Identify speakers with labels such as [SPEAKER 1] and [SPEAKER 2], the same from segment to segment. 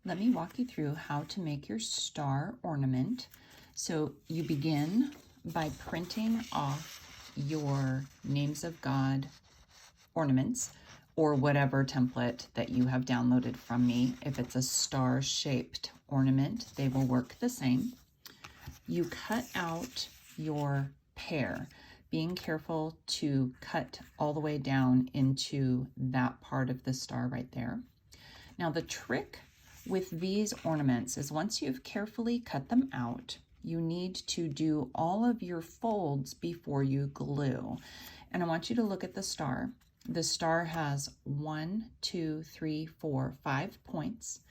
[SPEAKER 1] let me walk you through how to make your star ornament. So you begin by printing off your names of God ornaments or whatever template that you have downloaded from me. If it's a star-shaped ornament, they will work the same. You cut out your pear, being careful to cut all the way down into that part of the star right there. Now the trick with these ornaments is once you've carefully cut them out, you need to do all of your folds before you glue. And I want you to look at the star. The star has 1, 2, 3, 4, 5 points,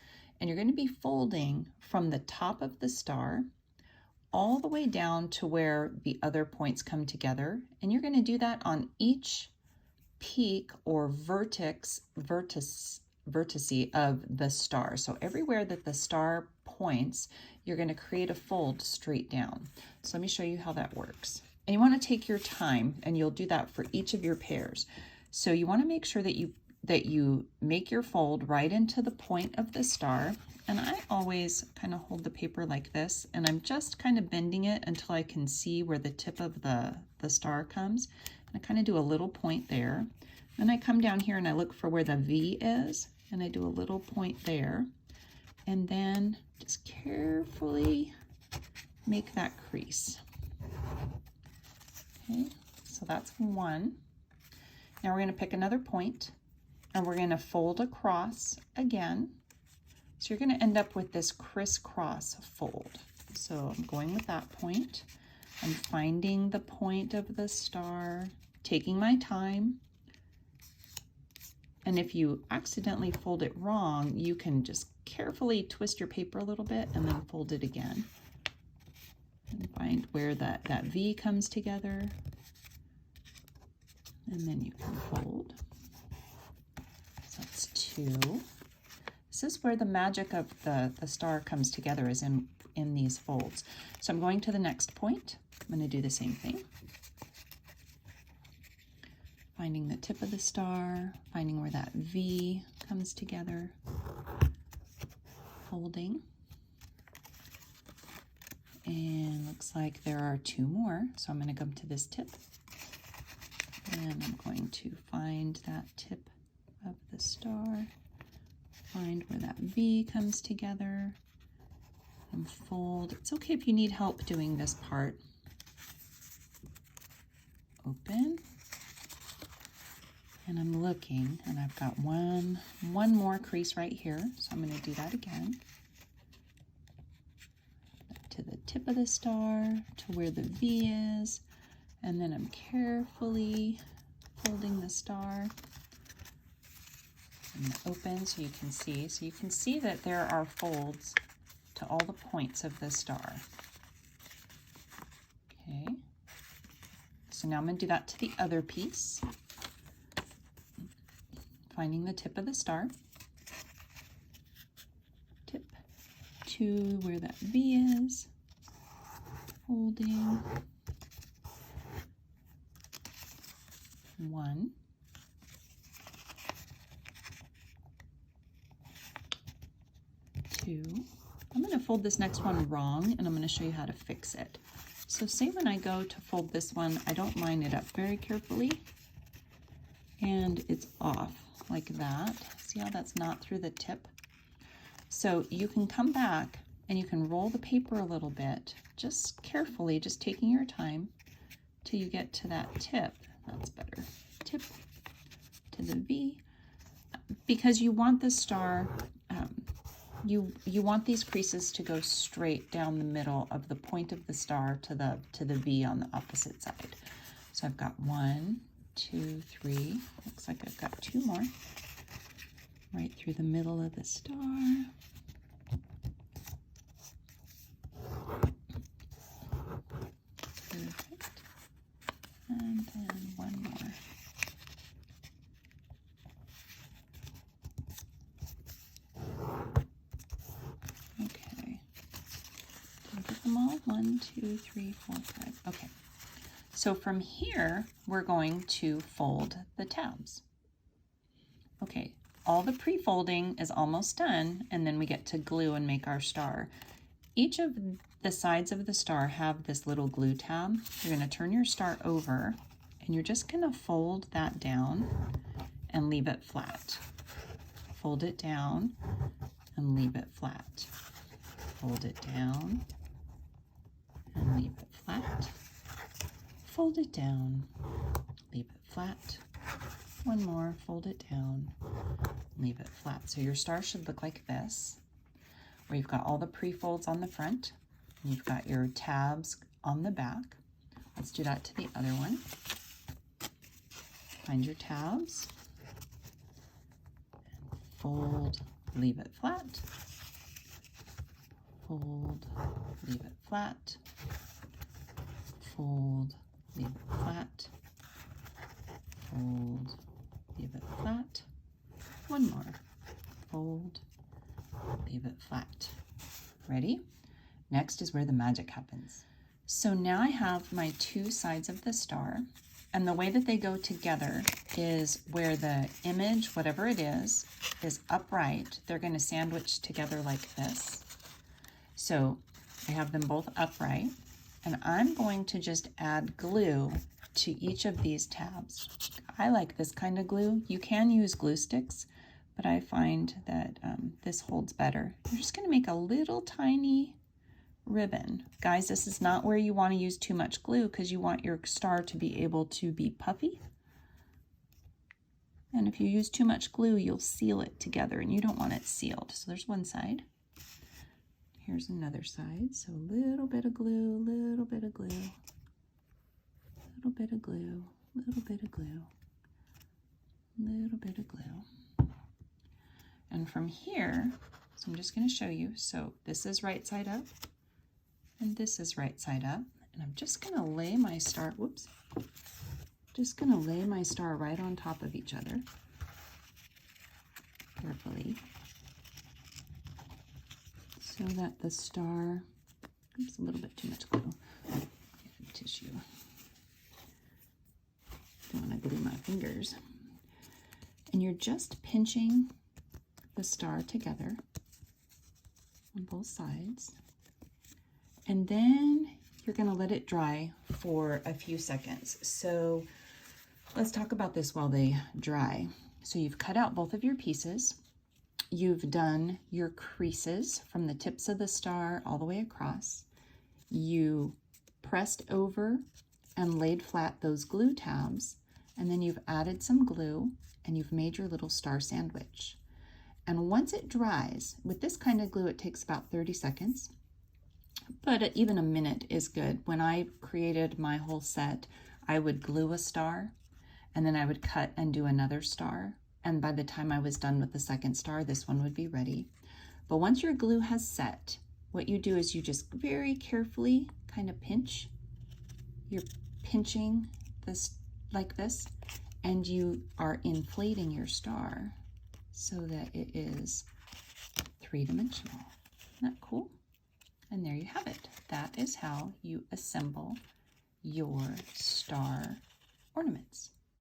[SPEAKER 1] and you're going to be folding from the top of the star all the way down to where the other points come together. And you're going to do that on each peak or vertex of the star. So everywhere that the star points, you're going to create a fold straight down. So let me show you how that works. And you want to take your time, and you'll do that for each of your pairs. So you want to make sure that you make your fold right into the point of the star. And I always kind of hold the paper like this, and I'm just kind of bending it until I can see where the tip of the star comes. And I kind of do a little point there. Then I come down here and I look for where the V is, and I do a little point there. And then just carefully make that crease. Okay, so that's one. Now we're going to pick another point, and we're going to fold across again. So you're going to end up with this crisscross fold. So I'm going with that point. I'm finding the point of the star, taking my time. And if you accidentally fold it wrong, you can just carefully twist your paper a little bit and then fold it again. And find where that V comes together. And then you can fold. So that's 2. This is where the magic of the star comes together, is in these folds. So I'm going to the next point. I'm going to do the same thing. Finding the tip of the star, finding where that V comes together, folding. And looks like there are 2 more. So I'm going to come to this tip. And I'm going to find that tip of the star, find where that V comes together, and fold. It's okay if you need help doing this part. Open. And I'm looking, and I've got one more crease right here, so I'm going to do that again. To the tip of the star, to where the V is. And then I'm carefully folding the star and open so you can see. So you can see that there are folds to all the points of the star. Okay. So now I'm going to do that to the other piece. Finding the tip of the star. Tip to where that V is. Folding. 1, 2. I'm going to fold this next one wrong, and I'm going to show you how to fix it. So say when I go to fold this one, I don't line it up very carefully, and it's off like that. See how that's not through the tip? So you can come back and you can roll the paper a little bit, just carefully, just taking your time till you get to that tip. That's better. Tip to the V, because you want the star, you want these creases to go straight down the middle of the point of the star to the V on the opposite side. So I've got 1, 2, 3. Looks like I've got 2 more right through the middle of the star. Perfect. And then 1 more. Okay. Did I get them all? 1, 2, 3, 4, 5. Okay. So from here, we're going to fold the tabs. Okay. all the pre-folding is almost done, and then we get to glue and make our star. Each of the sides of the star have this little glue tab. You're going to turn your star over, and you're just going to fold that down and leave it flat. Fold it down and leave it flat. Fold it down and leave it flat. Fold it down, leave it flat. One more, fold it down, leave it flat. So your star should look like this, where you've got all the pre-folds on the front, and you've got your tabs on the back. Let's do that to the other one. Find your tabs, and fold, leave it flat, fold, leave it flat, fold, leave it flat, fold, leave it flat. One more, fold, leave it flat. Ready? Next is where the magic happens. So now I have my two sides of the star, and the way that they go together is where the image, whatever it is upright. They're going to sandwich together like this. So I have them both upright, and I'm going to just add glue to each of these tabs. I like this kind of glue. You can use glue sticks, but I find that this holds better. You're just going to make a little tiny ribbon. Guys, this is not where you want to use too much glue, because you want your star to be able to be puffy. And if you use too much glue, you'll seal it together, and you don't want it sealed. So there's one side. Here's another side. So a little bit of glue, little bit of glue, little bit of glue, little bit of glue, little bit of glue. And from here, so I'm just going to show you. So this is right side up, and this is right side up. And I'm just going to lay my star, whoops, just going to lay my star right on top of each other, carefully, so that the star, oops, a little bit too much glue, tissue, don't want to glue my fingers. And you're just pinching the star together on both sides, and then you're going to let it dry for a few seconds. So let's talk about this while they dry. So you've cut out both of your pieces. You've done your creases from the tips of the star all the way across. You pressed over and laid flat those glue tabs, and then you've added some glue, and you've made your little star sandwich. And once it dries, with this kind of glue, it takes about 30 seconds, but even a minute is good. When I created my whole set, I would glue a star, and then I would cut and do another star. And by the time I was done with the second star, this one would be ready. But once your glue has set, what you do is you just very carefully kind of pinch. You're pinching this like this, and you are inflating your star so that it is three-dimensional. Isn't that cool? And there you have it. That is how you assemble your star ornaments.